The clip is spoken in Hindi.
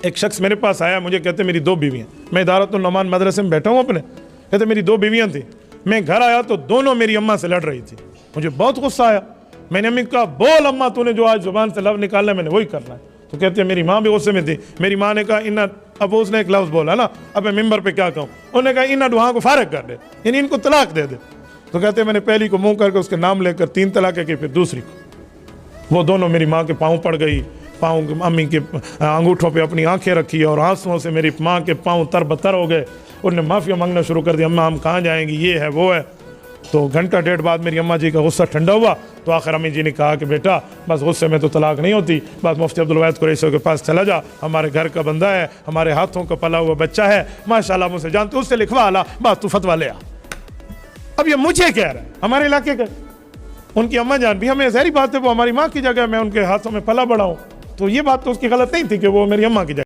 एक शख्स मेरे पास आया, मुझे कहते मेरी 2 बीवियाँ, मैं इदारतुल नमान मदरसे में बैठा हूँ अपने, कहते मेरी 2 बीवियाँ थी, मैं घर आया तो दोनों मेरी अम्मा से लड़ रही थी। मुझे बहुत गुस्सा आया। मैंने अम्मी कहा, बोल अम्मा, तूने जो आज जुबान से लफ्ज़ निकालना है मैंने वही करना है। तो कहते हैं मेरी माँ भी गुस्से में थी। मेरी माँ ने कहा इन्ना, अब उसने एक लफ्ज़ बोला ना, अब मैं मिंबर पे क्या कहूँ, उन्होंने कहा इन्ना दुआ को फारग कर दे, यानी इनको तलाक दे दे। तो कहते हैं मैंने पहली को मुँह करके उसके नाम लेकर 3 तलाक़ें की, फिर दूसरी को। वो दोनों मेरी माँ के पाँव पड़ गई, पाँव अम्मी के अंगूठों पे अपनी आंखें रखी और आंसुओं से मेरी माँ के पाँव तरबतर हो गए। उन्होंने माफ़िया मांगना शुरू कर दिया, अम्मा हम कहाँ जाएंगी, ये है वो है। तो घंटा 1.5 बाद मेरी अम्मा जी का गुस्सा ठंडा हुआ, तो आखिर अम्मी जी ने कहा कि बेटा बस गुस्से में तो तलाक नहीं होती, बस मुफ्ती अब्दुल वाहिद कुरैशी के पास चला जा, हमारे घर का बंदा है, हमारे हाथों का पला हुआ बच्चा है, माशाल्लाह मुझसे जानते, उससे लिखवा ला, बस तू फतवा ले आ। अब ये मुझे कह रहा है, हमारे इलाके का, उनकी अम्मा जान भी, हमें जहरी बात है वो हमारी माँ की जगह, मैं उनके हाथों में पला बड़ा हूँ, तो ये बात तो उसकी गलत नहीं थी कि वो मेरी अम्मा की जगह